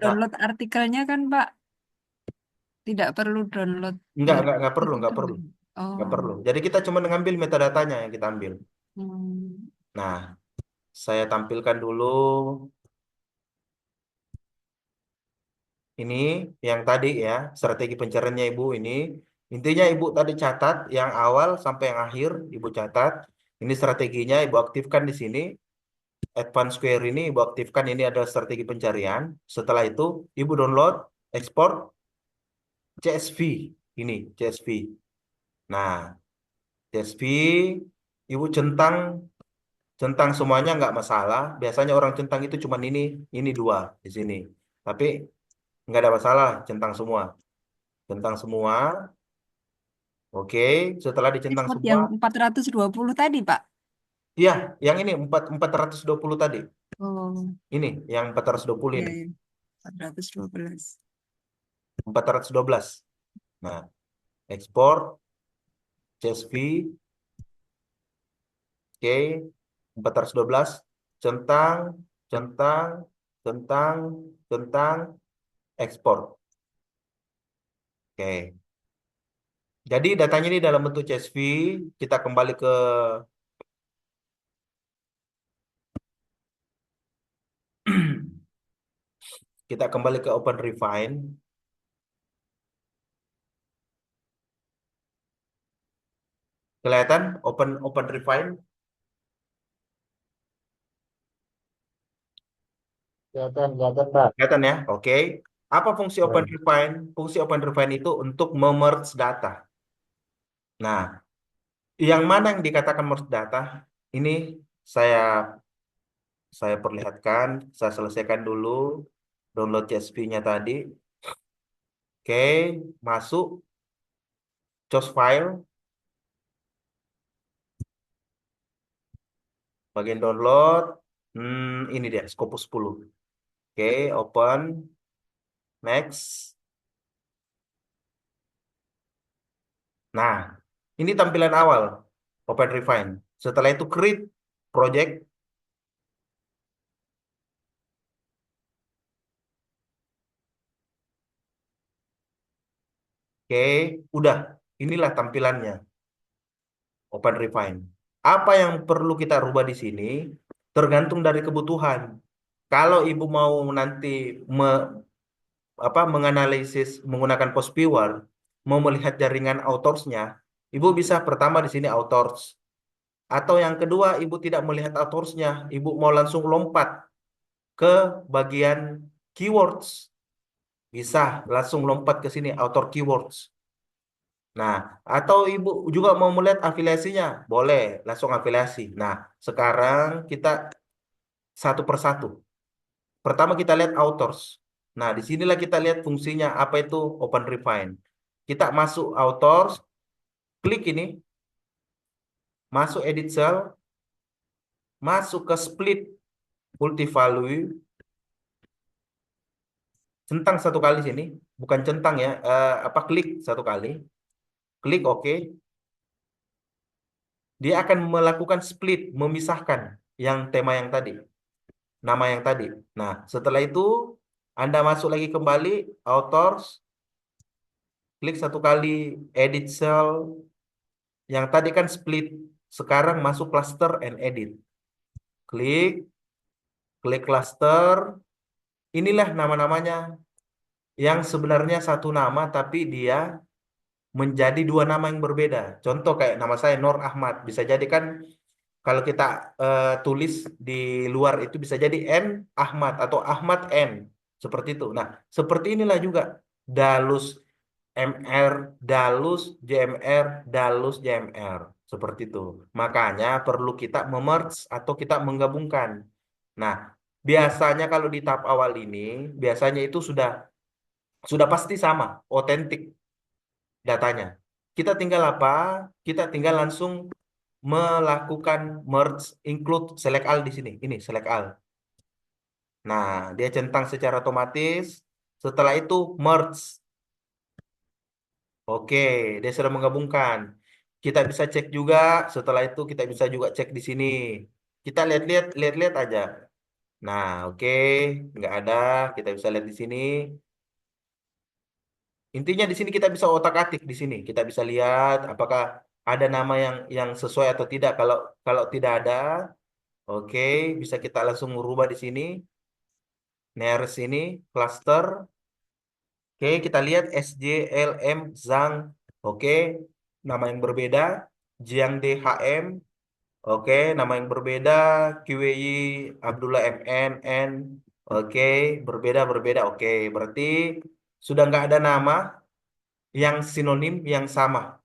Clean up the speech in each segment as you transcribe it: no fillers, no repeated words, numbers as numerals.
Nah, download artikelnya kan, Pak. Tidak perlu download enggak perlu, itu enggak perlu, download. Oh. enggak perlu. Jadi kita cuma ngambil metadatanya yang kita ambil. Hmm. Nah, saya tampilkan dulu ini yang tadi ya, strategi pencariannya Ibu ini. Intinya Ibu tadi catat yang awal sampai yang akhir, Ibu catat. Ini strateginya Ibu aktifkan di sini. Advanced Query ini Ibu aktifkan, ini adalah strategi pencarian. Setelah itu Ibu download, ekspor CSV. Ini CSV. Nah, CSV Ibu centang centang semuanya nggak masalah. Biasanya orang centang itu cuma ini dua di sini. Tapi nggak ada masalah, centang semua. Centang semua. Oke, setelah dicentang Export semua, yang 420 tadi, Pak. iya, yang ini 420 tadi. Oh, Ini yang 420 iya, ini, iya. 412. 412. Nah, ekspor CSV, oke, 412, centang, centang, centang, centang, ekspor. Oke. Jadi datanya ini dalam bentuk CSV, kita kembali ke kita kembali ke Open Refine. Kelihatan Open Refine? Kelihatan, kelihatan, Pak. Kelihatan ya? Oke. Apa fungsi Open Ya. Refine? Fungsi Open Refine itu untuk memerge data. Nah, yang mana yang dikatakan merge data? Ini saya saya perlihatkan, saya selesaikan dulu download CSV-nya tadi. Oke, masuk choose file, bagian download. Ini dia Scopus 10. Oke, open, next. Nah, ini tampilan awal Open Refine. Setelah itu create project. Oke, udah. Inilah tampilannya Open Refine. Apa yang perlu kita rubah di sini tergantung dari kebutuhan. Kalau ibu mau nanti menganalisis menggunakan post viewer, mau melihat jaringan autorsnya, ibu bisa pertama di sini authors. Atau yang kedua, ibu tidak melihat autorsnya, ibu mau langsung lompat ke bagian keywords. Bisa langsung lompat ke sini, author keywords. Nah, atau ibu juga mau melihat afiliasinya, boleh langsung afiliasi. Nah, sekarang kita satu persatu. Pertama kita lihat authors. Nah, disinilah kita lihat fungsinya apa itu Open Refine. Kita masuk authors, klik ini, masuk edit cell, masuk ke split multi-value, centang satu kali sini, bukan centang ya, klik satu kali, klik OK, dia akan melakukan split, memisahkan yang tema yang tadi, nama yang tadi. Nah, setelah itu Anda masuk lagi kembali, authors, klik satu kali, edit cell, yang tadi kan split, sekarang masuk cluster and edit. Klik, klik cluster, inilah nama-namanya yang sebenarnya satu nama tapi dia menjadi dua nama yang berbeda. Contoh kayak nama saya Nur Ahmad, bisa jadi kan kalau kita tulis di luar itu bisa jadi N Ahmad atau Ahmad N, seperti itu. Nah, seperti inilah juga Dalus MR, Dalus JMR, Dalus JMR, seperti itu. Makanya perlu kita memerge atau kita menggabungkan. Nah, biasanya kalau di tahap awal ini, biasanya itu sudah pasti sama, otentik datanya. Kita tinggal apa? Kita tinggal langsung melakukan merge, include, select all di sini. Ini select all. Nah, dia centang secara otomatis. Setelah itu merge. Oke, dia sudah menggabungkan. Kita bisa cek juga. Setelah itu kita bisa juga cek di sini. Kita lihat-lihat, lihat-lihat aja. Nah, oke, nggak ada. Kita bisa lihat di sini. Intinya di sini kita bisa otak-atik di sini. Kita bisa lihat apakah ada nama yang sesuai atau tidak. Kalau kalau tidak ada, oke, bisa kita langsung merubah di sini. Nearest ini cluster. Oke, kita lihat SJLM Zhang. Oke, nama yang berbeda. Jiangde HM. Oke, nama yang berbeda. QWI Abdullah MNN. Oke, berbeda-berbeda. Oke, berarti sudah nggak ada nama yang sinonim yang sama.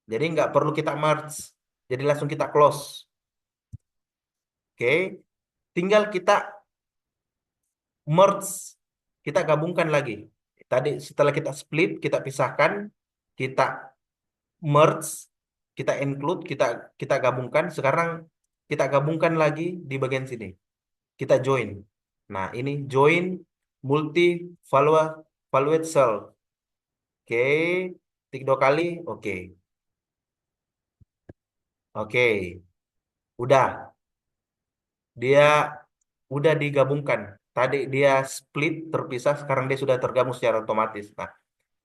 Jadi nggak perlu kita merge. Jadi langsung kita close. Oke, tinggal kita merge. Kita gabungkan lagi. Tadi setelah kita split, kita pisahkan, kita merge, kita include, kita kita gabungkan. Sekarang kita gabungkan lagi di bagian sini. Kita join. Nah, ini join multi valuate valuate cell. Oke, tik 2 kali. Oke. Oke. Udah. Dia udah digabungkan. Tadi dia split terpisah, sekarang dia sudah tergabung secara otomatis. Nah,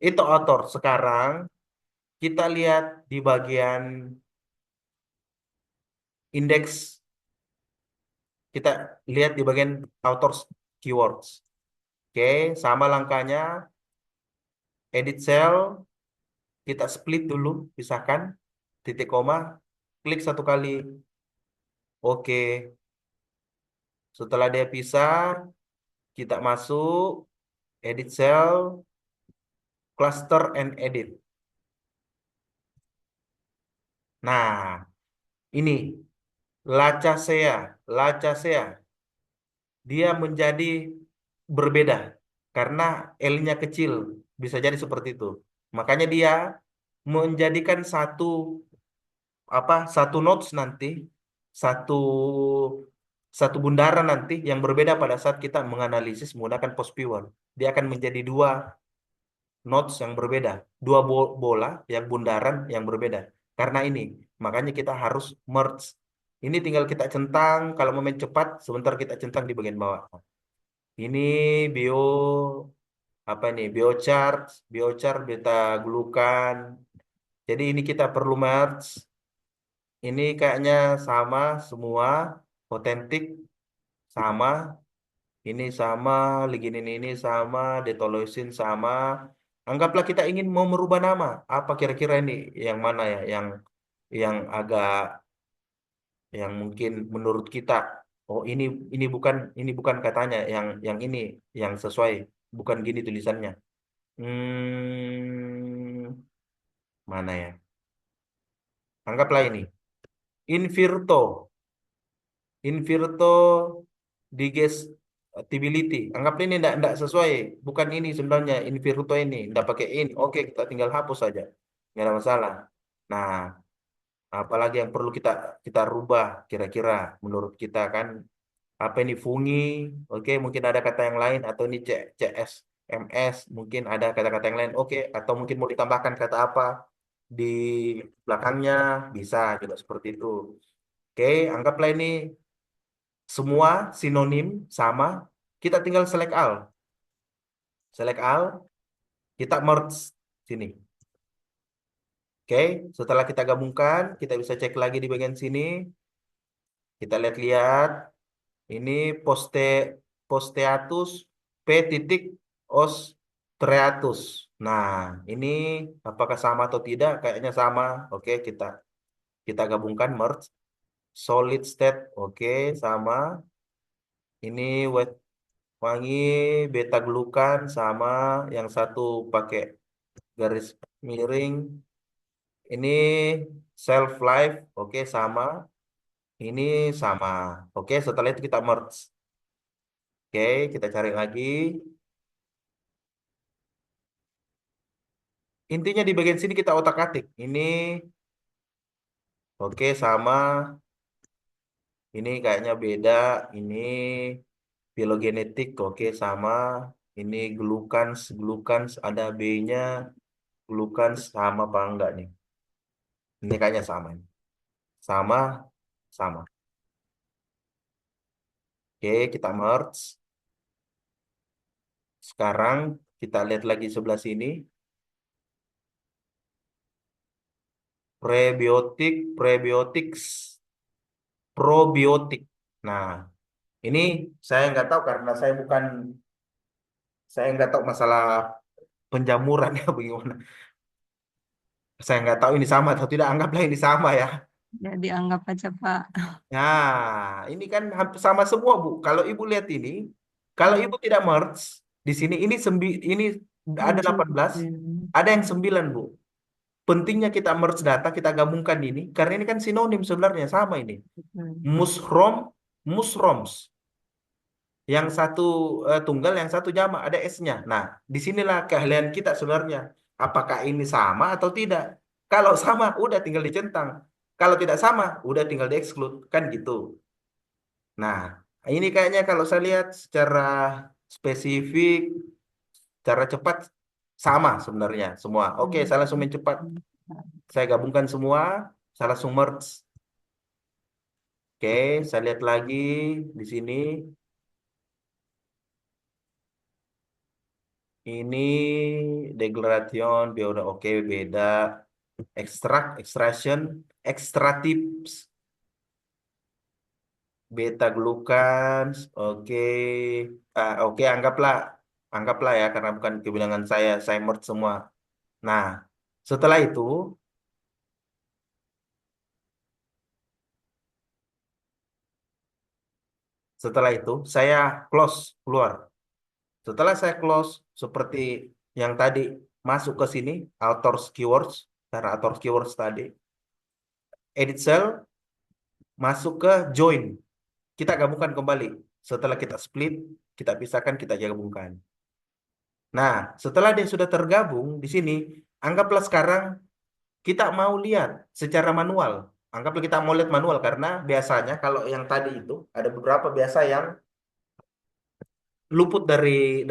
itu author. Sekarang kita lihat di bagian indeks, kita lihat di bagian authors keywords. Oke, sama langkahnya, edit cell, kita split dulu, pisahkan, titik koma, klik 1 kali. Oke, setelah dia pisah, kita masuk, edit cell, cluster and edit. Nah, ini Lacasea, Lacasea, dia menjadi berbeda karena L-nya kecil, bisa jadi seperti itu. Makanya dia menjadikan satu nodes nanti, satu satu bundaran nanti yang berbeda pada saat kita menganalisis menggunakan post viewer. Dia akan menjadi 2 nodes yang berbeda, 2 bola yang bundaran yang berbeda. Karena ini, makanya kita harus merge. Ini tinggal kita centang, kalau mau main cepat, sebentar kita centang di bagian bawah. Ini bio apa ini? Biochar, biochar beta glukan. Jadi ini kita perlu merge. Ini kayaknya sama semua, otentik sama, ini sama, liginin ini sama, detoloisin sama. Anggaplah kita ingin mau merubah nama. Apa kira-kira ini yang mana ya yang agak yang mungkin menurut kita, oh ini bukan katanya yang ini yang sesuai, bukan gini tulisannya. Mana ya? Anggaplah ini. Invirto. Invirto digestibility. Anggaplah ini tidak sesuai. Bukan ini sebenarnya. Invirto ini. Tidak pakai ini. Oke, kita tinggal hapus saja. Nggak ada masalah. Nah, apalagi yang perlu kita kita rubah kira-kira menurut kita kan, apa ini fungi, oke mungkin ada kata yang lain, atau ini CS MS mungkin ada kata-kata yang lain, oke, atau mungkin mau ditambahkan kata apa di belakangnya, bisa juga seperti itu. Oke, anggaplah ini semua sinonim sama, kita tinggal select all, kita merge sini. Oke, setelah kita gabungkan, kita bisa cek lagi di bagian sini. Kita lihat-lihat, ini posteatus p titik os treatus. Nah, ini apakah sama atau tidak? Kayaknya sama. Oke, kita gabungkan merge. Solid state, oke, sama. Ini wet wangi beta glukan sama. Yang satu pakai garis miring. Ini self life, oke, sama. Ini sama. Oke, setelah itu kita merge. Oke, kita cari lagi. Intinya di bagian sini kita otak-atik. Ini oke sama. Ini kayaknya beda. Ini filogenetik, oke sama. Ini glukans, glukans ada B-nya. Glukans sama apa enggak nih? Ini kayaknya sama. Sama, sama. Sama. Oke, kita cari lagi. Ini intinya di bagian sini kita otak-atik. Ini oke sama. Ini kayaknya beda. Ini glukans, glukans ada B-nya. Glukans sama apa enggak nih? Ini kayaknya sama. Sama. Sama. Sama. Sama. Sama. Sama. Sama. Sama. Sama. Sama. Sama. Sama. Oke, kita merge. Sekarang kita lihat lagi sebelah sini. Prebiotik, prebiotics, probiotik. Nah, ini saya nggak tahu karena saya nggak tahu masalah penjamuran ya bagaimana. Saya nggak tahu ini sama atau tidak. Anggaplah ini sama ya. Ya dianggap aja Pak. Nah, ini kan hampir sama semua, Bu. Kalau Ibu lihat ini, kalau Ibu tidak merge di sini, ini ada 18, ada yang 9, Bu. Pentingnya kita merge data, kita gabungkan ini, karena ini kan sinonim sebenarnya, sama ini. Mushroom, mushrooms. Yang satu tunggal, yang satu jamak, ada S-nya. Nah, disinilah keahlian kita sebenarnya. Apakah ini sama atau tidak? Kalau sama, udah tinggal dicentang. Kalau tidak sama, udah tinggal dieksklud. Kan gitu. Nah, ini kayaknya kalau saya lihat secara spesifik, secara cepat, sama sebenarnya semua. Oke, saya langsung main cepat. Saya gabungkan semua, saya langsung merge. Oke, saya lihat lagi di sini. Ini degradation, bioda, oke, beda. Extract, extraction, extractives, beta glucans, oke. Oke, anggaplah ya karena bukan kebilangan saya merge semua. Nah, setelah itu, saya close keluar. Setelah saya close seperti yang tadi masuk ke sini, authors keywords, karena authors keywords tadi, edit cell, masuk ke join. Kita gabungkan kembali. Setelah kita split, kita pisahkan, kita gabungkan. Nah, setelah dia sudah tergabung di sini, anggaplah sekarang kita mau lihat secara manual. Anggaplah kita mau lihat manual karena biasanya kalau yang tadi itu ada beberapa biasa yang luput dari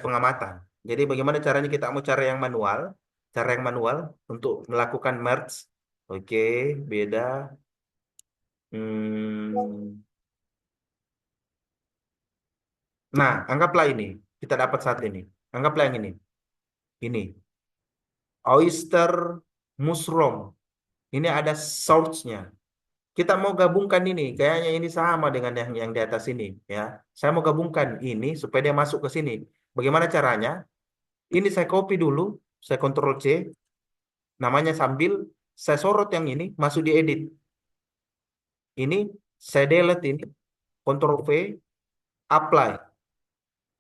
pengamatan. Jadi bagaimana caranya kita mau cara yang manual? Cara yang manual untuk melakukan merge. Oke, beda. Hmm. Nah, anggaplah ini. Kita dapat saat ini. Anggaplah yang ini. Ini. Oyster mushroom. Ini ada source-nya. Kita mau gabungkan ini. Kayaknya ini sama dengan yang di atas ini. Ya. Saya mau gabungkan ini supaya dia masuk ke sini. Bagaimana caranya? Ini saya copy dulu. Saya Ctrl C. Namanya sambil saya sorot yang ini. Masuk di edit. Ini saya delete ini. Ctrl V. Apply.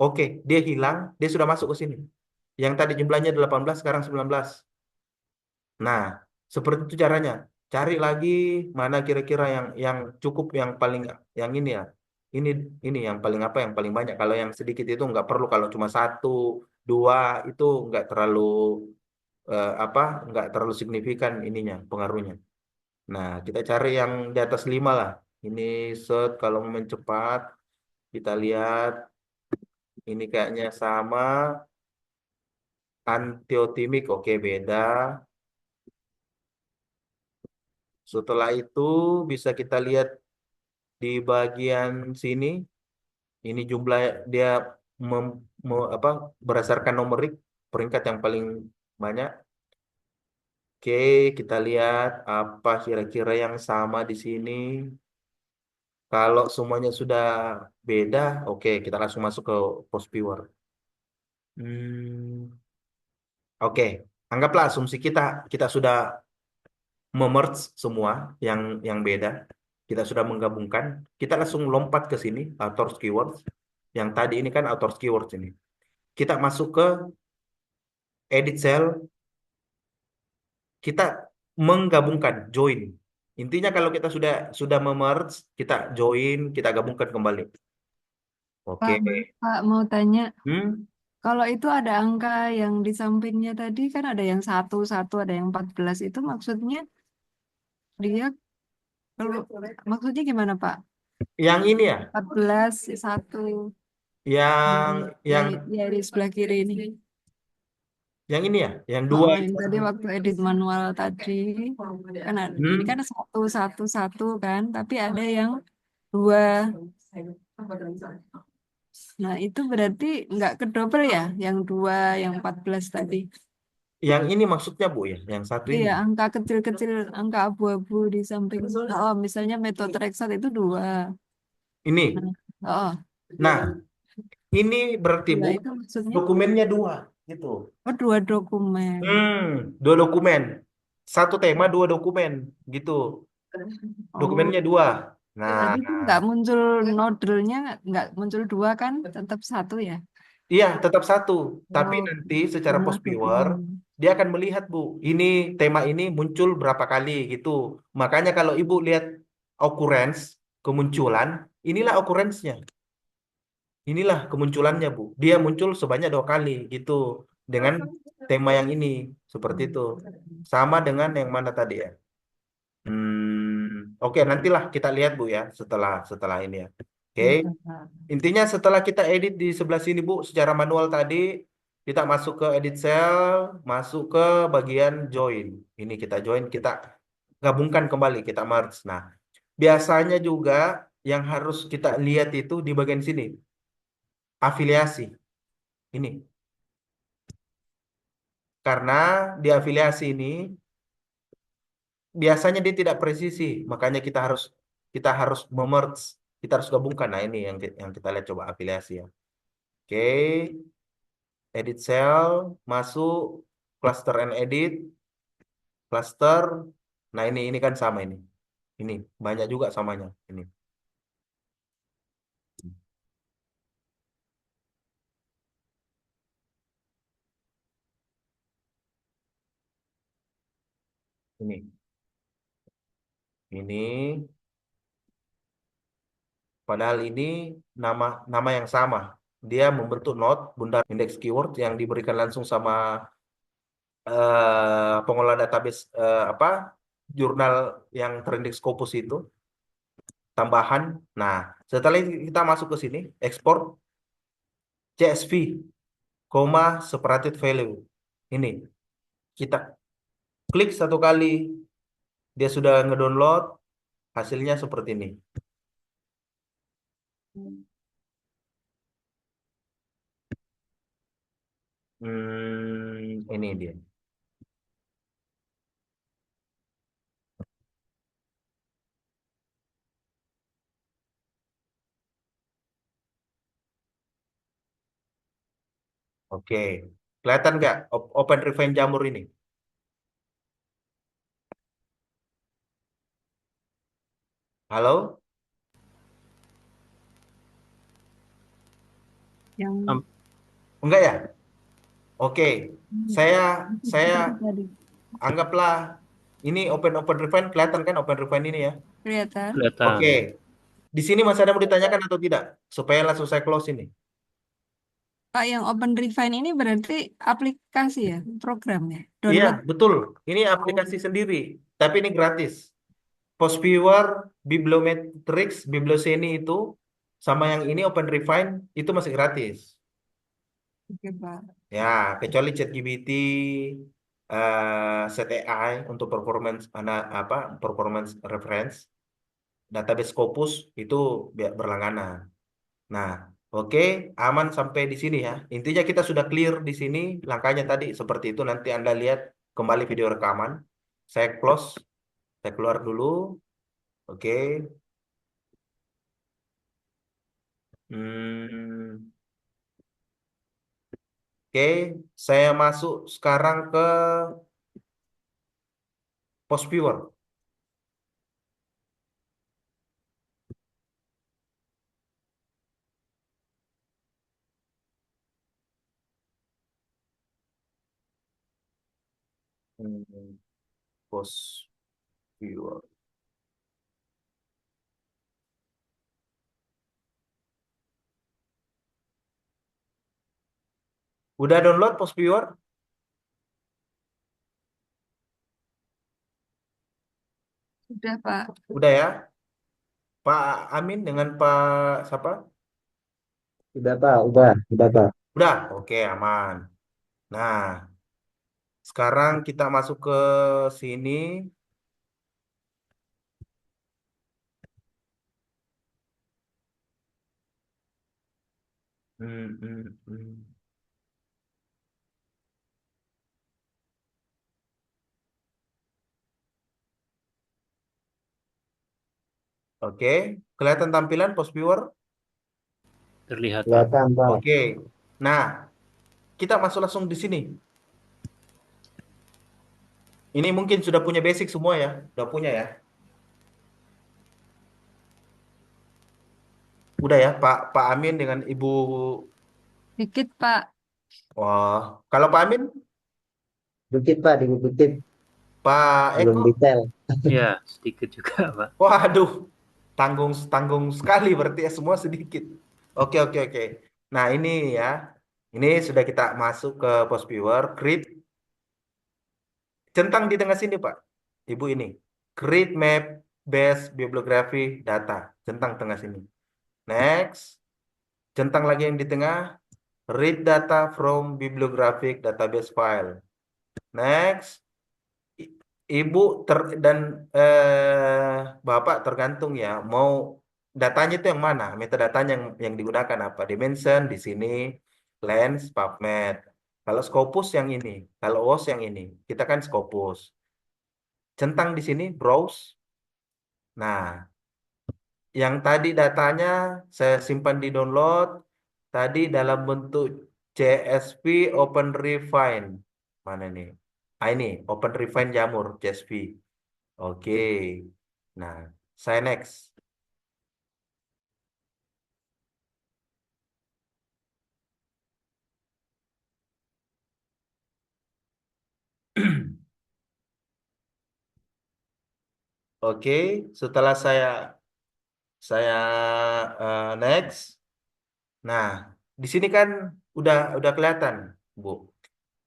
Oke. Dia hilang. Dia sudah masuk ke sini. Yang tadi jumlahnya 18, sekarang 19. Nah, seperti itu caranya. Cari lagi mana kira-kira yang cukup, yang paling, yang ini ya. Ini ini yang paling apa? Yang paling banyak. Kalau yang sedikit itu nggak perlu. Kalau cuma satu, dua itu nggak terlalu apa? Nggak terlalu signifikan ininya pengaruhnya. Nah, kita cari yang di atas 5 lah. Ini set kalau mau main cepat kita lihat ini kayaknya sama. Antiotimik, oke beda. Setelah itu bisa kita lihat di bagian sini, ini jumlah dia apa, berdasarkan numerik peringkat yang paling banyak. Oke, kita lihat apa kira-kira yang sama di sini. Kalau semuanya sudah beda, oke kita langsung masuk ke post viewer. Hmm, oke, anggaplah asumsi kita sudah memerge semua yang beda. Kita sudah menggabungkan. Kita langsung lompat ke sini, authors keywords. Yang tadi ini kan authors keywords ini. Kita masuk ke edit cell, kita menggabungkan, join. Intinya kalau kita sudah memerge, kita join, kita gabungkan kembali. Oke. Pak, Pak mau tanya, Hmm? kalau itu ada angka yang di sampingnya tadi kan ada yang satu, ada yang 14 itu maksudnya dia kalau maksudnya gimana Pak? Yang ini ya, 14 satu yang ya, yang ya di sebelah kiri ini. yang ini ya, yang Oh, dua. oh, yang tadi waktu edit manual tadi kan ini Hmm? kan satu kan, tapi ada yang dua Nah, itu berarti nggak kedouble ya, yang 2, yang 14 tadi. Yang ini maksudnya Bu ya, yang satu ini. Iya, angka kecil-kecil, angka abu-abu di samping. Oh, misalnya methotrexate itu 2. Ini. Nah, oh, Nah, ini berarti ya Bu, itu maksudnya. dokumennya dua, gitu. Oh, 2 dokumen. Dua dokumen. Satu tema, dua dokumen, gitu. Oh, Dokumennya dua. Nah, tapi itu nggak muncul nodelnya, nggak muncul 2 kan, tetap 1 ya. iya tetap satu. Tapi Oh, nanti secara jumlah post viewer, dokumen. dia akan melihat Bu, ini tema ini muncul berapa kali, gitu. Makanya kalau Ibu lihat occurrence, kemunculan, inilah occurrence-nya. Inilah kemunculannya, Bu. Dia muncul sebanyak 2 kali, gitu. Dengan tema yang ini, seperti itu. Sama dengan yang mana tadi ya? Oke, nantilah kita lihat, Bu ya, setelah setelah ini ya. Oke. Ya, Pak. Intinya setelah kita edit di sebelah sini, Bu, secara manual tadi, kita masuk ke edit cell, masuk ke bagian join. Ini kita join, kita gabungkan kembali, kita merge. Nah, biasanya juga yang harus kita lihat itu di bagian sini, afiliasi. Ini. Karena di afiliasi ini biasanya dia tidak presisi, makanya kita harus memerge, kita harus gabungkan. Nah, ini yang kita lihat coba afiliasi ya. Oke, edit cell, masuk cluster and edit, cluster. Nah, ini kan sama ini. Ini banyak juga samanya ini. Ini. Ini padahal ini nama nama yang sama. Dia membentuk node bundar indeks keyword yang diberikan langsung sama pengelola database apa jurnal yang terindeks Scopus itu tambahan. Nah, setelah itu kita masuk ke sini, export CSV, separated value. Ini kita klik 1 kali, dia sudah ngedownload, hasilnya seperti ini. Ini dia. Oke, kelihatan nggak Open Refine Jamur ini? Halo? Yang Enggak ya? Oke, saya saya itu tadi anggaplah ini Open Refine, kelihatan kan Open Refine ini ya? kelihatan. Oke, Kelihatan. di sini masih ada mau ditanyakan atau tidak? Supaya langsung saya close ini. Pak, yang Open Refine ini berarti aplikasi ya, program ya, Iya, download. betul. Ini Oh, aplikasi sendiri, tapi ini gratis. Postviewer, Bibliometrics, Biblioseni itu, sama yang ini Open Refine itu masih gratis. oke Pak. Ya, kecuali ChatGPT, Set AI untuk performance apa performance reference, database Scopus itu berlangganan. Nah, oke, aman sampai di sini ya. Intinya kita sudah clear di sini langkahnya tadi seperti itu. Nanti Anda lihat kembali video rekaman. Saya close, saya keluar dulu. Oke. Hmm, oke, saya masuk sekarang ke post viewer. Hmm, post viewer. Udah download post viewer? Sudah Pak. Udah ya? Pak Amin dengan Pak siapa? Udah, Pak. Udah, oke aman. Nah, sekarang kita masuk ke sini. Hmm, hmm, hmm. Oke, kelihatan tampilan post viewer? Terlihat, Pak. Kelihatan, Pak. Oke. Nah, kita masuk langsung di sini. Ini mungkin sudah punya basic semua ya, udah punya ya. Udah ya, Pak Amin dengan Ibu. Dikit, Pak. Wah, kalau Pak Amin, Dikit, Pak, dikit. Pak Belum Eko. detail. Ya, sedikit juga, Pak. Waduh, tanggung tanggung sekali berarti ya semua sedikit. Oke oke oke. Nah ini ya, ini sudah kita masuk ke post viewer, create centang di tengah sini Pak, Ibu ini, create map base bibliography data, centang tengah sini. Next, centang lagi yang di tengah, read data from bibliographic database file. Next, I- Ibu dan Bapak tergantung ya mau datanya itu yang mana, metadatanya yang digunakan apa, dimension di sini, lens, PubMed. Kalau Scopus yang ini, kalau WOS yang ini, kita kan Scopus. Centang di sini browse. Nah, yang tadi datanya saya simpan di download tadi dalam bentuk CSV Open Refine. Mana nih? Ah ini Open Refine Jamur CSV. Oke. Nah, saya next. Oke, setelah saya next. Nah, di sini kan udah kelihatan, Bu.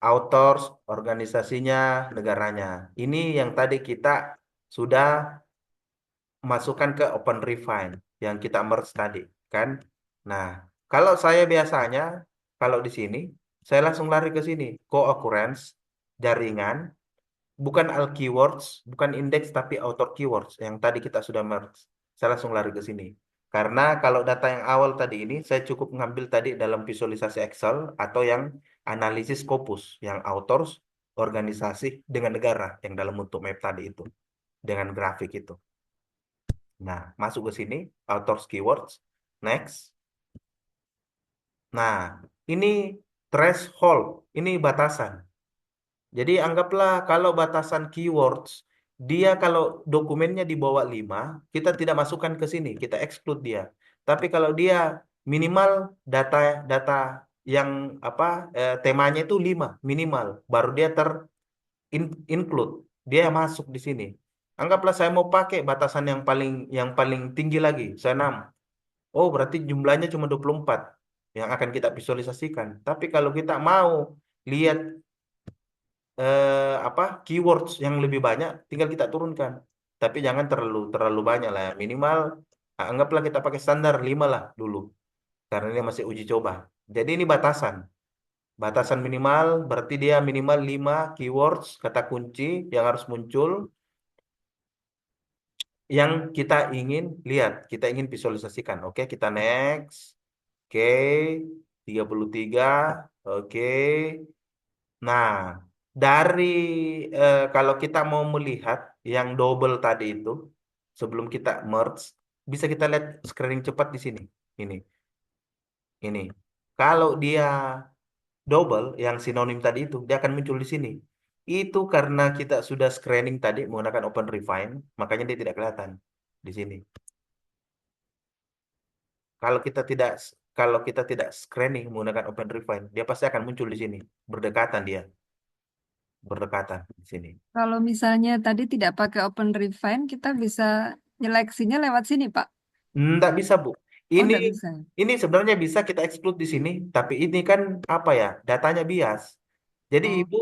Authors, organisasinya, negaranya. Ini yang tadi kita sudah masukkan ke Open Refine yang kita merge tadi, kan? Nah, kalau saya biasanya kalau di sini saya langsung lari ke sini, co-occurrence, jaringan, bukan all keywords, bukan indeks tapi author keywords yang tadi kita sudah merge. Saya langsung lari ke sini. Karena kalau data yang awal tadi ini saya cukup ngambil tadi dalam visualisasi Excel atau yang analisis Scopus, yang authors, organisasi dengan negara yang dalam bentuk map tadi itu dengan grafik itu. Nah, masuk ke sini, authors keywords, next. Nah, ini threshold, ini batasan. Jadi anggaplah kalau batasan keywords, dia kalau dokumennya di bawah 5, kita tidak masukkan ke sini, kita exclude dia. Tapi kalau dia minimal data data yang apa temanya itu 5 minimal, baru dia include, dia masuk di sini. Anggaplah saya mau pakai batasan yang paling tinggi lagi, saya 6. Oh, berarti jumlahnya cuma 24 yang akan kita visualisasikan. Tapi kalau kita mau lihat keywords yang lebih banyak, tinggal kita turunkan. Tapi jangan terlalu terlalu banyak lah ya. Minimal anggaplah kita pakai standar 5 lah dulu. Karena ini masih uji coba. Jadi ini batasan. Batasan minimal berarti dia minimal 5 keywords kata kunci yang harus muncul yang kita ingin lihat, kita ingin visualisasikan. Oke, kita next. Oke, 33. Oke. Nah, dari kalau kita mau melihat yang double tadi itu, sebelum kita merge, bisa kita lihat screening cepat di sini. Ini, ini. Kalau dia double, yang sinonim tadi itu, dia akan muncul di sini. Itu karena kita sudah screening tadi menggunakan Open Refine, makanya dia tidak kelihatan di sini. Kalau kita tidak kalau kita tidak screening menggunakan Open Refine, dia pasti akan muncul di sini. Berdekatan dia, berdekatan di sini. Kalau misalnya tadi tidak pakai Open Refine, kita bisa nyeleksinya lewat sini, Pak. Nggak bisa, Bu. Oh, Ini enggak bisa. ini sebenarnya bisa kita exclude di sini, tapi ini kan apa ya? Datanya bias. Jadi Oh, Ibu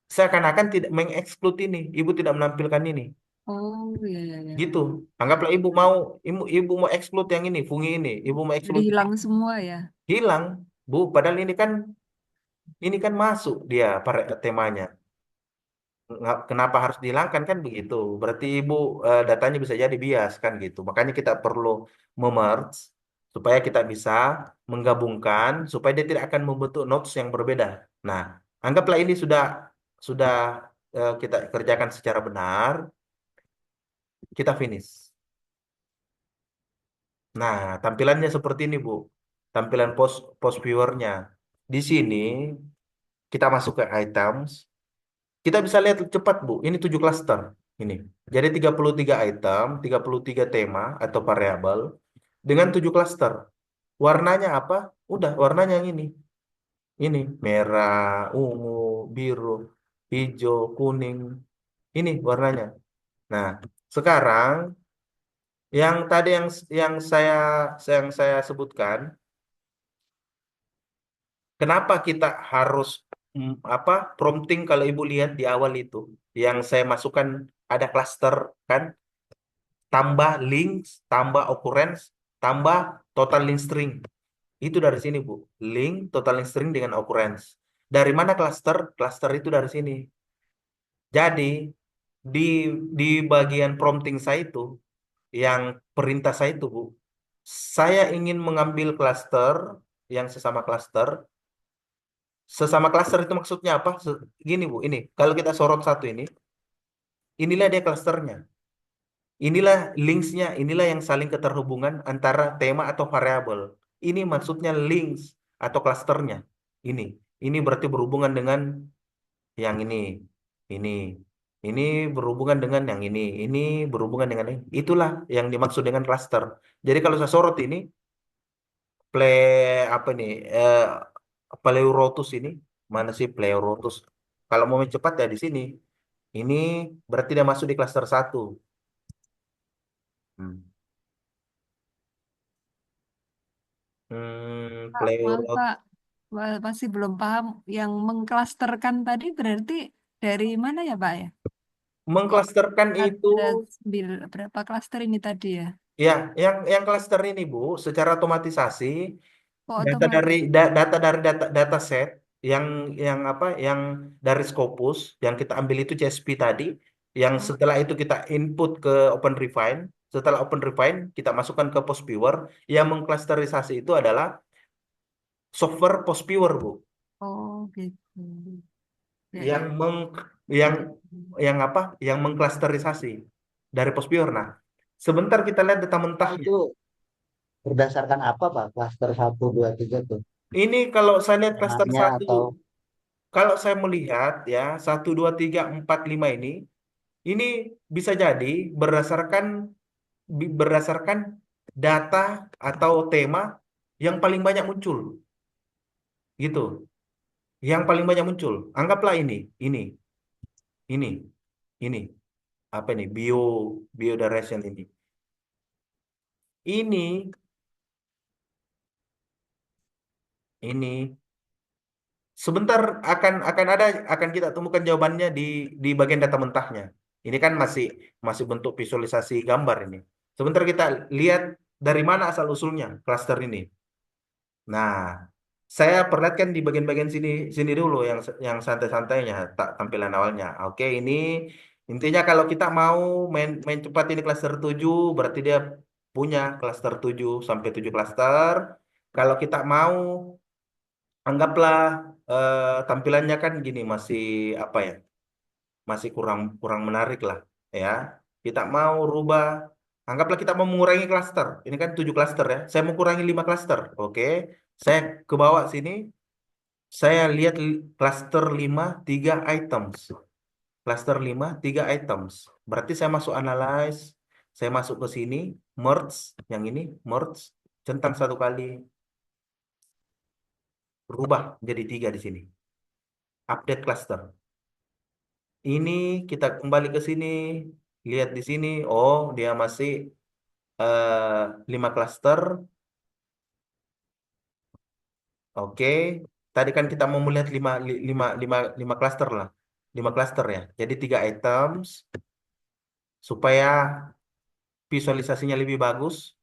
seakan-akan tidak mengexclude ini. Ibu tidak menampilkan ini. oh, iya, iya, iya. Gitu. Anggaplah ibu mau exclude yang ini, fungi ini. Ibu mau Jadi exclude hilang semua ya. hilang, Bu. Padahal ini kan masuk dia temanya. Kenapa harus dihilangkan kan begitu? Berarti Ibu datanya bisa jadi bias kan gitu. Makanya kita perlu memerge supaya kita bisa menggabungkan supaya dia tidak akan membentuk notes yang berbeda. Nah, anggaplah ini sudah kita kerjakan secara benar, kita finish. Nah, tampilannya seperti ini, Bu. Tampilan post viewer-nya. Di sini kita masuk ke items. Kita bisa lihat cepat, Bu. Ini 7 klaster. Ini. Jadi 33 item, 33 tema atau variabel dengan 7 klaster. Warnanya apa? Udah, warnanya yang ini. Ini merah, ungu, biru, hijau, kuning. Ini warnanya. Nah, sekarang yang tadi yang saya sebutkan, kenapa kita harus apa prompting kalau Ibu lihat di awal itu yang saya masukkan ada cluster kan, tambah links, tambah occurrence, tambah total link string. Itu dari sini, Bu. Link, total link string dengan occurrence. Dari mana cluster? Cluster itu dari sini. Jadi di di bagian prompting saya itu, yang perintah saya itu, Bu, saya ingin mengambil cluster yang sesama cluster. Sesama cluster itu maksudnya apa? Gini, Bu, ini. Kalau kita sorot satu ini, inilah dia clusternya. Inilah linksnya, inilah yang saling keterhubungan antara tema atau variabel. Ini maksudnya links atau clusternya. Ini. Ini berarti berhubungan dengan yang ini, ini berhubungan dengan yang ini berhubungan dengan ini. Itulah yang dimaksud dengan cluster. Jadi kalau saya sorot ini, play apa nih? Pleurotus ini, mana sih Pleurotus? Kalau mau cepat ya di sini. Ini berarti dia masuk di klaster 1. Hmm. Pak, maaf Pleurotus. Pak, masih belum paham. Yang mengklasterkan tadi berarti dari mana ya Pak ya? Kok Mengklasterkan itu ada berapa klaster ini tadi ya? ya, yang klaster ini, Bu, secara otomatisasi Kok data dari otomatis? data set yang apa yang dari Scopus yang kita ambil itu CSP tadi, yang Oh, setelah itu kita input ke OpenRefine, setelah OpenRefine kita masukkan ke PostViewer, yang mengklasterisasi itu adalah software PostViewer, Bu, oh gitu. Ya, yang ya. meng yang yang apa yang mengklasterisasi dari PostViewer. Nah, sebentar kita lihat data Pak, mentahnya. itu berdasarkan apa Pak? Klaster 1, 2, 3 tuh. Ini kalau saya lihat klaster Temanya satu, atau kalau saya melihat ya 1, 2, 3, 4, 5 ini bisa jadi berdasarkan berdasarkan data atau tema yang paling banyak muncul, gitu. Yang paling banyak muncul. Anggaplah ini, ini apa ini? Bio duration ini. Ini, ini. Sebentar akan kita temukan jawabannya di bagian data mentahnya. Ini kan masih masih bentuk visualisasi gambar ini. Sebentar kita lihat dari mana asal usulnya klaster ini. Nah, saya perlihatkan di bagian-bagian sini sini dulu yang santai-santainya tampilan awalnya. Oke, ini intinya kalau kita mau main cepat ini klaster 7 berarti dia punya klaster 7 sampai 7 klaster. Kalau kita mau anggaplah tampilannya kan gini masih apa ya? Masih kurang kurang menarik lah ya. Kita mau rubah, anggaplah kita mau mengurangi klaster. Ini kan 7 klaster ya. Saya mau kurangi 5 klaster. Oke. Saya ke bawah sini, saya lihat klaster 5 3 items. Klaster 5 3 items. Berarti saya masuk analyze, saya masuk ke sini, merge, yang ini merge, centang satu kali, rubah jadi 3 di sini. Update cluster. Ini kita kembali ke sini, lihat di sini, oh dia masih 5 klaster. Oke, tadi kan kita mau melihat 5 klaster lah, 5 klaster ya. Jadi 3 items supaya visualisasinya lebih bagus.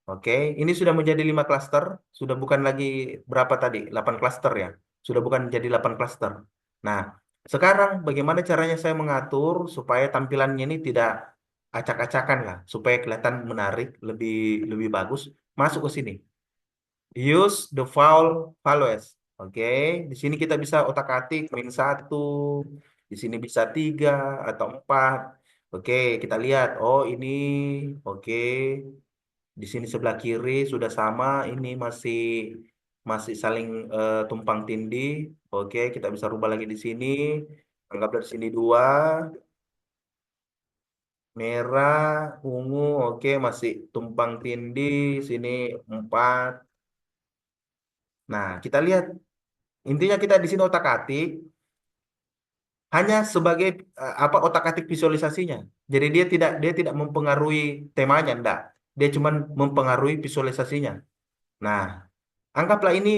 Oke, ini sudah menjadi 5 klaster, sudah bukan lagi berapa tadi, 8 klaster ya. Sudah bukan jadi 8 klaster. Nah, sekarang bagaimana caranya saya mengatur supaya tampilannya ini tidak acak-acakan lah, supaya kelihatan menarik, lebih lebih bagus. masuk ke sini. Use the values. Oke, di sini kita bisa otak-atik -1, di sini bisa 3 atau 4. Oke, kita lihat. Oh, ini oke. Di sini sebelah kiri sudah sama, ini masih masih saling tumpang tindih. Oke, kita bisa rubah lagi di sini. Anggaplah di sini 2, merah, ungu. Oke, masih tumpang tindih. Sini 4. Nah, kita lihat. Intinya kita di sini otak-atik hanya sebagai apa otak-atik visualisasinya. Jadi dia tidak mempengaruhi temanya, enggak. Dia cuma mempengaruhi visualisasinya. Nah, anggaplah ini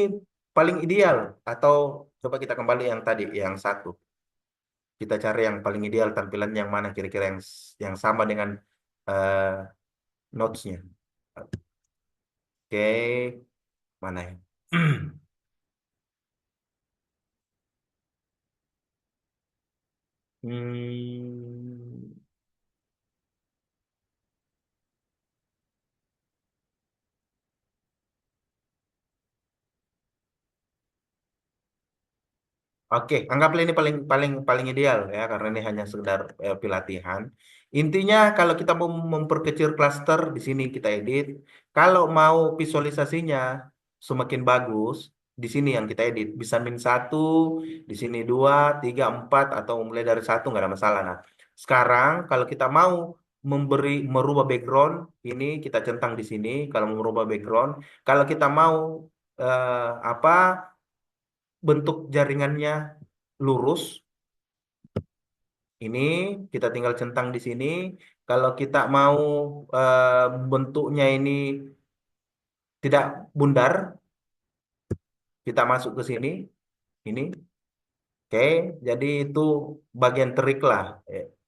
paling ideal atau coba kita kembali yang tadi, yang 1. Kita cari yang paling ideal tampilan yang mana kira-kira yang sama dengan eh, notes-nya. Oke, mana ya? Hmm, Oke, anggaplah ini paling paling paling ideal ya, karena ini hanya sekedar pelatihan. Intinya kalau kita mau memperkecil klaster di sini kita edit. Kalau mau visualisasinya semakin bagus, di sini yang kita edit bisa -1, di sini 2, 3, 4 atau mulai dari 1 nggak ada masalah. Nah, sekarang kalau kita mau merubah background, ini kita centang di sini. Kalau mau merubah background, kalau kita mau apa bentuk jaringannya lurus. Ini kita tinggal centang di sini. Kalau kita mau bentuknya ini tidak bundar, kita masuk ke sini. Ini, oke. Jadi itu bagian trik lah.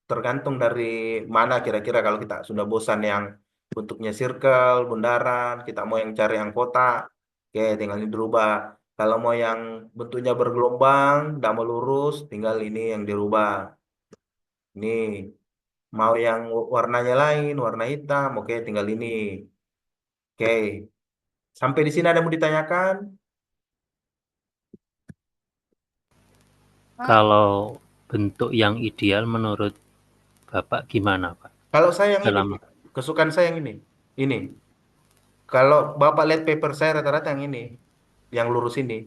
Tergantung dari mana kira-kira kalau kita sudah bosan yang bentuknya circle, bundaran, kita mau yang cari yang kotak, oke, tinggal ini dirubah. Kalau mau yang bentuknya bergelombang, tidak mau lurus, tinggal ini yang dirubah. Ini mau yang warnanya lain, warna hitam, oke, tinggal ini. Oke, sampai di sini ada mau ditanyakan? Pak, Kalau bentuk yang ideal menurut Bapak gimana, Pak? Kalau saya yang ini, Dalam Pak, kesukaan saya yang ini. Ini. Kalau Bapak lihat paper saya rata-rata yang ini, yang lurus ini.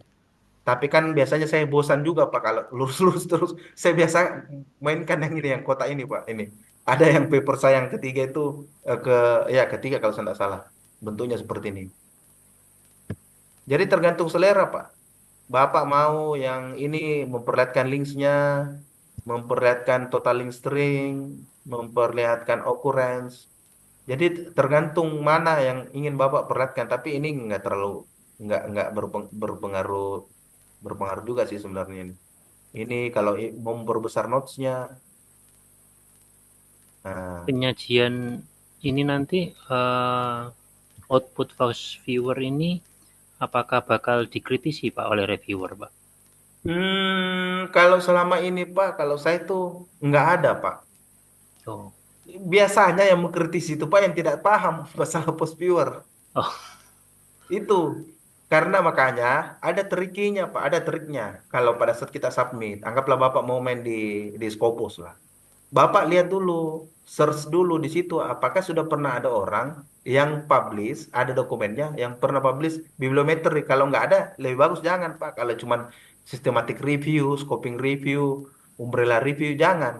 Tapi kan biasanya saya bosan juga, Pak, kalau lurus-lurus terus. Saya biasa mainkan yang ini, yang kotak ini, Pak. Ini. Ada yang paper saya yang ketiga itu ya ketiga kalau saya tidak salah. Bentuknya seperti ini. Jadi tergantung selera, Pak. Bapak mau yang ini memperlihatkan linksnya, memperlihatkan total link string, memperlihatkan occurrence. Jadi tergantung mana yang ingin Bapak perlihatkan. Tapi ini nggak terlalu nggak berpengaruh juga sih sebenarnya ini. Ini kalau mau memperbesar notesnya, nah, penyajian ini nanti output voice viewer ini apakah bakal dikritisi, Pak, oleh reviewer, Pak? kalau selama ini Pak, kalau saya tuh nggak ada Pak. Oh, Biasanya yang mengkritisi itu Pak yang tidak paham masalah post viewer. oh, Itu karena makanya ada triknya Pak, ada triknya. Kalau pada saat kita submit, anggaplah Bapak mau main di Scopus lah. Bapak lihat dulu, search dulu di situ apakah sudah pernah ada orang yang publish, ada dokumennya yang pernah publish bibliometri. Kalau nggak ada, lebih bagus jangan Pak. Kalau cuman systematic review, scoping review, umbrella review, jangan.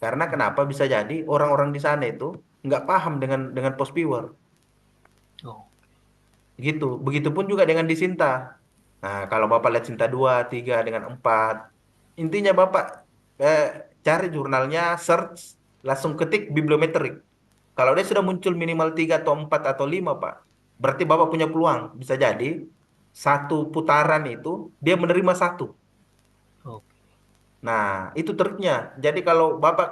Karena kenapa bisa jadi orang-orang di sana itu nggak paham dengan post viewer. oh, Gitu. Begitupun juga dengan di Sinta. Nah, kalau Bapak lihat Sinta 2, 3 dengan 4, intinya Bapak eh, cari jurnalnya, search, langsung ketik bibliometrik. Kalau dia sudah muncul minimal 3 atau 4 atau 5, Pak, berarti Bapak punya peluang. Bisa jadi satu putaran itu dia menerima satu. oh, Nah, itu triknya. Jadi kalau Bapak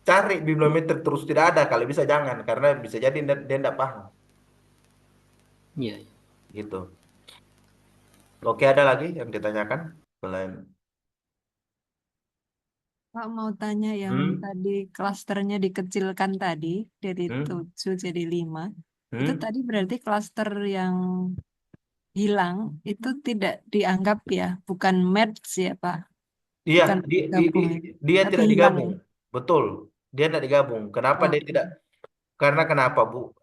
cari bibliometrik terus tidak ada, kalau bisa jangan. Karena bisa jadi dia tidak paham. iya, iya. Gitu. Oke, ada lagi yang ditanyakan? Selain Pak mau tanya yang Hmm? tadi klasternya dikecilkan tadi dari Hmm? 7 jadi 5. Itu Hmm? tadi berarti klaster yang hilang itu tidak dianggap ya, bukan match ya Pak, Iya, bukan gabung ya, dia tapi tidak hilang digabung. ya. Betul, dia tidak digabung. Kenapa Oh, dia tidak? Karena kenapa, Bu?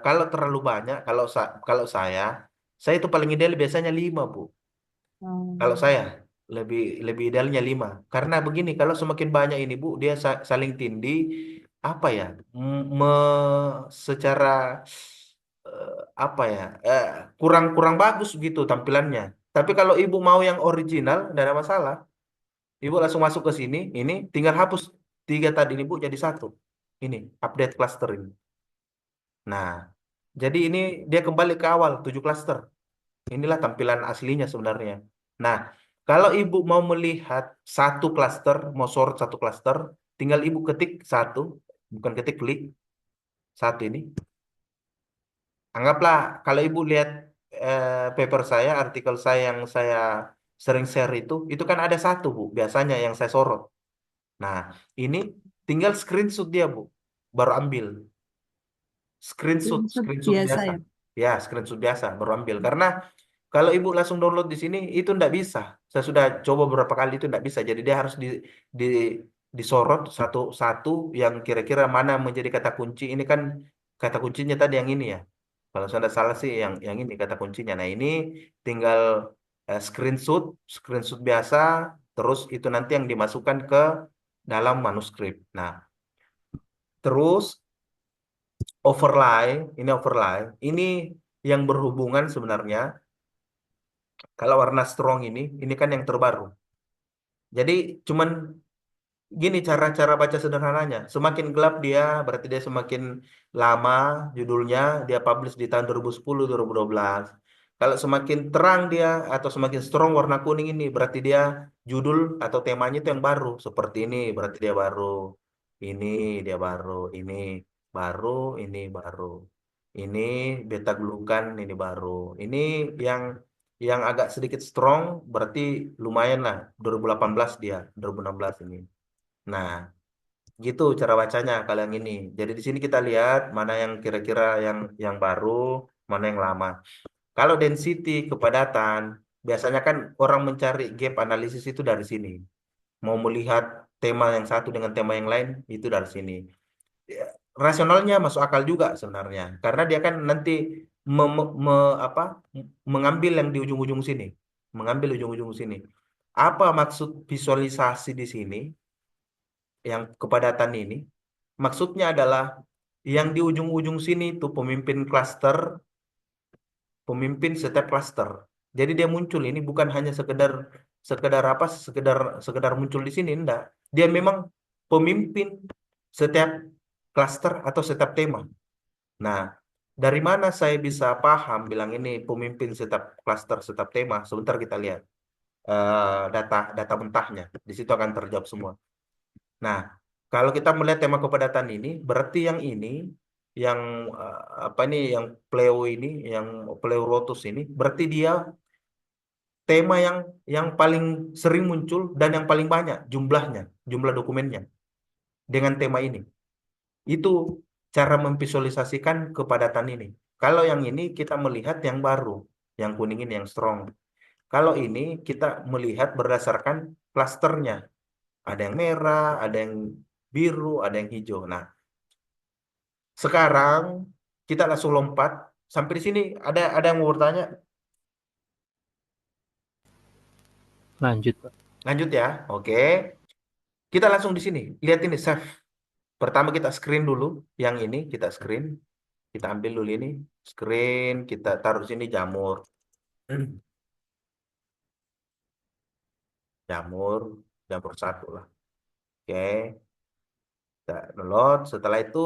Kalau terlalu banyak, kalau saya itu paling ideal biasanya 5, Bu. Kalau oh. saya lebih lebih idealnya 5. Karena begini, kalau semakin banyak ini, Bu, dia saling tindih, apa ya? Secara eh, apa ya? Kurang kurang bagus gitu tampilannya. Tapi kalau Ibu mau yang original, tidak ada masalah. Ibu langsung masuk ke sini, ini tinggal hapus 3 tadi ini, Bu, jadi 1. Ini update cluster ini. Nah, jadi ini dia kembali ke awal 7 cluster. Inilah tampilan aslinya sebenarnya. Nah, kalau ibu mau melihat satu cluster, mau sort satu cluster, tinggal ibu ketik satu, bukan ketik klik satu ini. Anggaplah kalau ibu lihat paper saya, artikel saya yang saya sering share itu kan ada satu, Bu, biasanya yang saya sorot. Nah, ini tinggal screenshot dia, Bu, baru ambil. Screenshot, Screenshot screenshot biasa biasa. ya. Ya, screenshot biasa baru ambil. Karena kalau ibu langsung download di sini itu ndak bisa. Saya sudah coba beberapa kali itu ndak bisa. Jadi dia harus di disorot satu-satu yang kira-kira mana menjadi kata kunci. Ini kan kata kuncinya tadi yang ini ya. Kalau saya tidak salah sih yang ini kata kuncinya. Nah, ini tinggal screenshot, screenshot biasa, terus itu nanti yang dimasukkan ke dalam manuskrip. Nah, terus ini yang berhubungan sebenarnya kalau warna strong ini kan yang terbaru. Jadi cuman gini cara-cara baca sederhananya. Semakin gelap dia berarti dia semakin lama judulnya dia publish di tahun 2010 2012. Kalau semakin terang dia atau semakin strong warna kuning ini berarti dia judul atau temanya itu yang baru. Seperti ini berarti dia baru. Ini dia baru, baru, ini baru. Ini beta glukan ini baru. Ini yang yang agak sedikit strong berarti lumayan lah 2018 dia, 2016 ini. Nah, gitu cara bacanya kalau yang ini. Jadi di sini kita lihat mana yang kira-kira yang baru, mana yang lama. Kalau density kepadatan, biasanya kan orang mencari gap analisis itu dari sini. Mau melihat tema yang satu dengan tema yang lain itu dari sini. Ya, rasionalnya masuk akal juga sebenarnya, karena dia kan nanti apa, mengambil yang di ujung-ujung sini, mengambil ujung-ujung sini. Apa maksud visualisasi di sini? Yang kepadatan ini, maksudnya adalah yang di ujung-ujung sini itu pemimpin klaster, pemimpin setiap klaster. Jadi dia muncul ini bukan hanya sekedar sekedar apa, sekedar sekedar muncul di sini, enggak. Dia memang pemimpin setiap klaster atau setiap tema. Nah, dari mana saya bisa paham bilang ini pemimpin setiap klaster, setiap tema? Sebentar kita lihat data data mentahnya. Di situ akan terjawab semua. Nah, kalau kita melihat tema kepadatan ini, berarti yang ini, yang apa ini, yang pleo ini, yang pleurotus ini, berarti dia tema yang paling sering muncul dan yang paling banyak jumlahnya, jumlah dokumennya dengan tema ini. Itu cara memvisualisasikan kepadatan ini. Kalau yang ini kita melihat yang baru, yang kuning ini yang strong. Kalau ini kita melihat berdasarkan klasternya. Ada yang merah, ada yang biru, ada yang hijau. Nah, sekarang kita langsung lompat sampai di sini. Ada yang mau bertanya? Lanjut, Pak. Lanjut ya. Oke. Kita langsung di sini. Lihat ini save. Pertama kita screen dulu. Yang ini kita screen. Kita ambil dulu ini. Screen. Kita taruh di sini jamur. Jamur. Jamur satu lah. Oke. Kita download. Setelah itu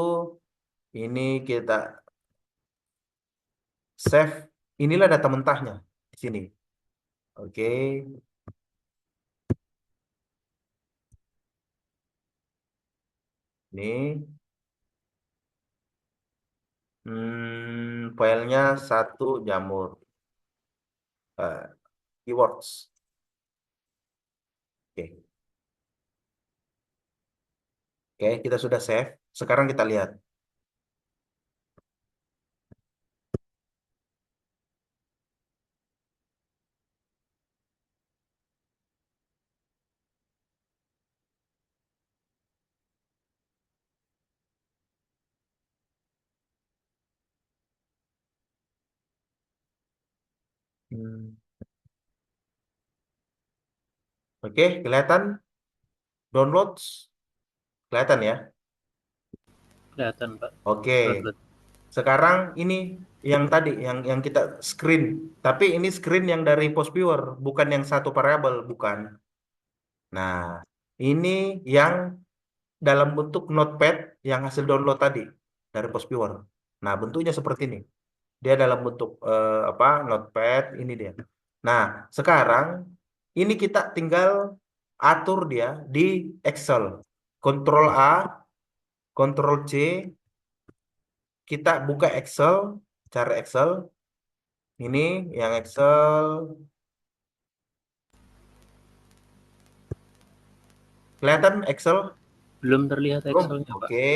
ini kita save. Inilah data mentahnya di sini. Oke. Ini filenya satu jamur. Keywords. Oke. Oke, kita sudah save. Sekarang kita lihat. Hmm. Oke, kelihatan downloads? Kelihatan ya? Kelihatan, Pak. Oke. Download. Sekarang ini yang tadi yang kita screen, tapi ini screen yang dari Postviewer, bukan yang satu variabel, bukan. Nah, ini yang dalam bentuk notepad yang hasil download tadi dari Postviewer. Nah, bentuknya seperti ini. Dia dalam bentuk apa? Notepad ini dia. Nah, sekarang ini kita tinggal atur dia di Excel. Ctrl A, Ctrl C, kita buka Excel, cari Excel. Ini yang Excel. Kelihatan Excel? Belum terlihat Belum. Excel-nya, Pak. Oke.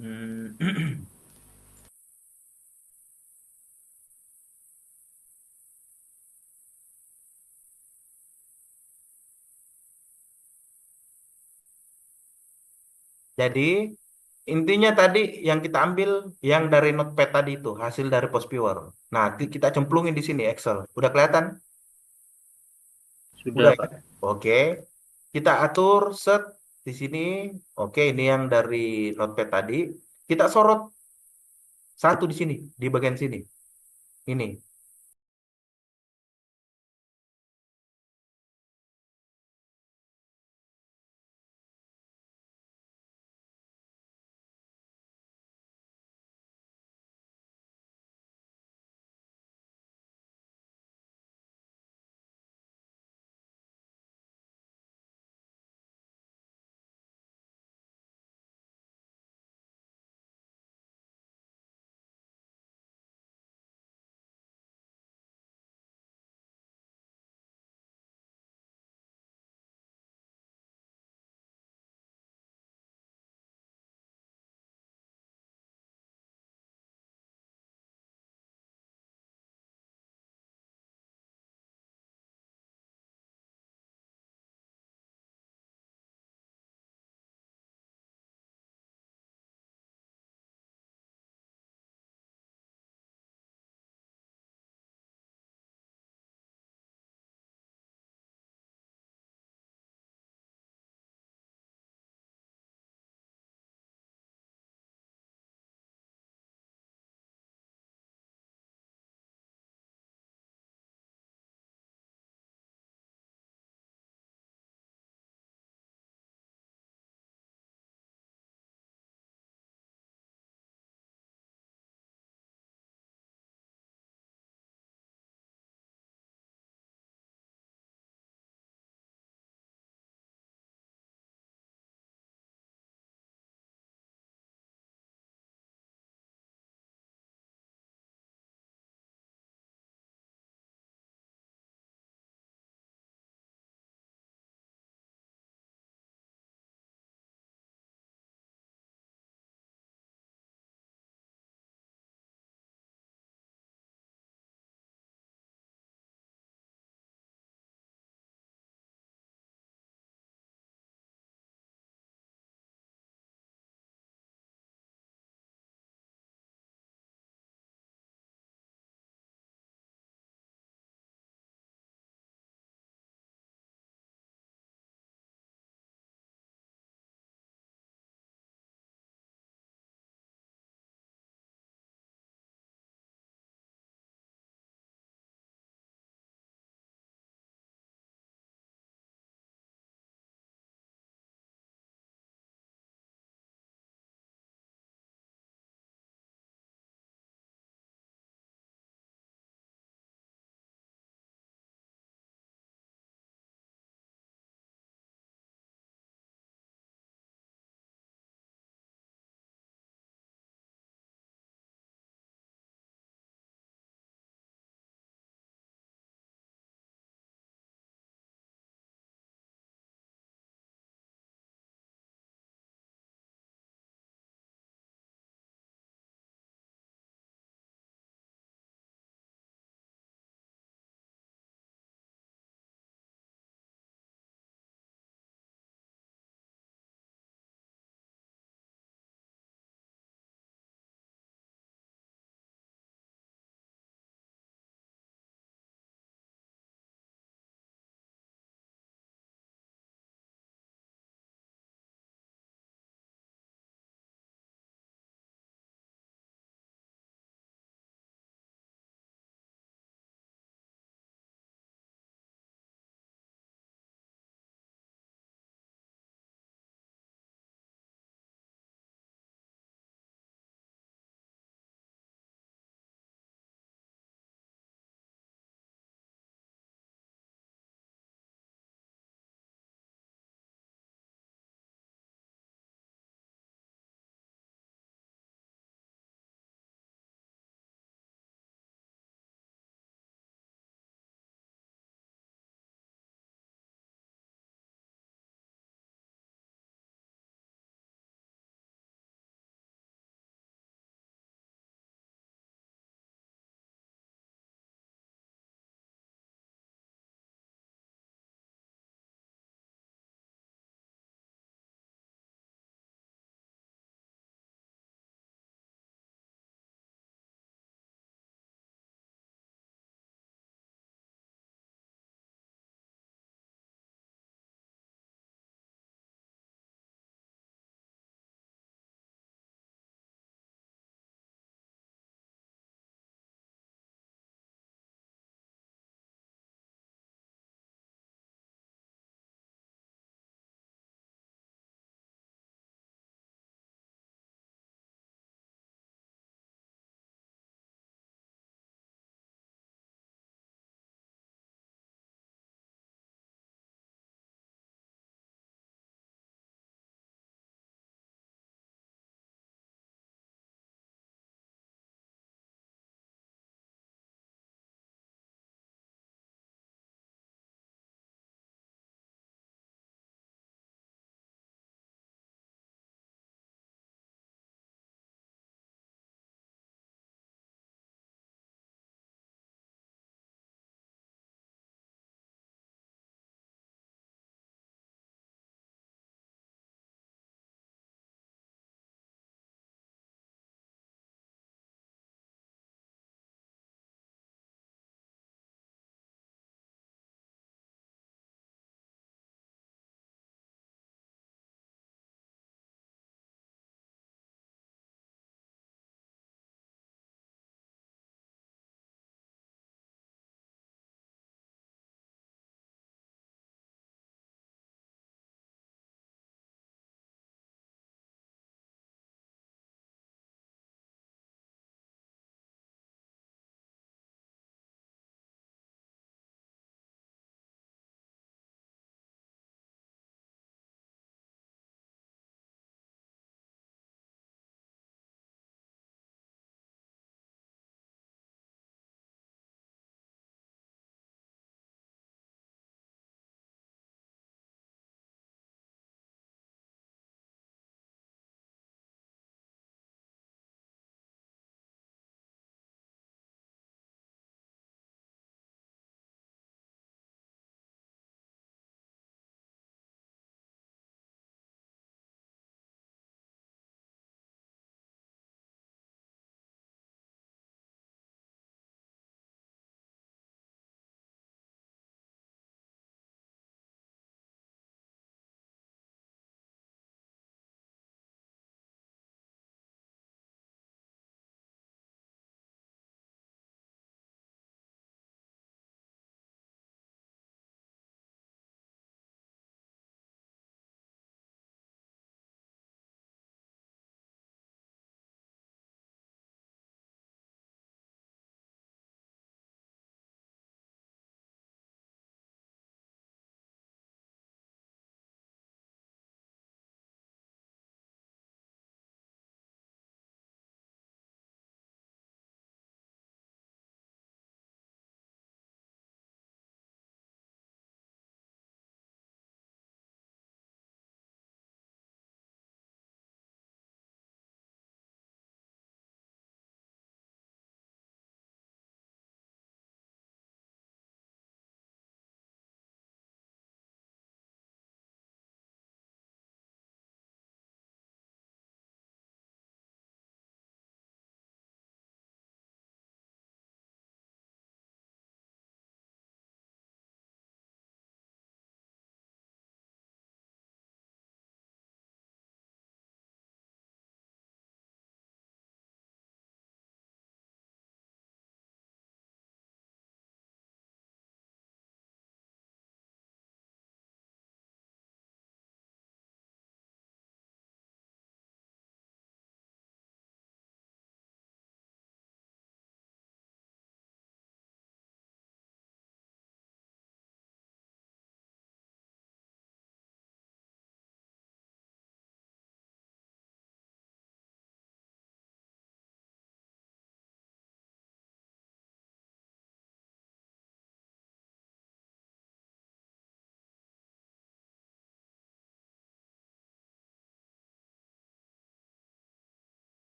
Hmm. Jadi intinya tadi yang kita ambil yang dari Notepad tadi itu hasil dari Postviewer. Nah, kita cemplungin di sini Excel. Udah kelihatan? Sudah, Udah ya? Pak. Oke. Kita atur set di sini. Oke, ini yang dari Notepad tadi. Kita sorot satu di sini, di bagian sini. Ini.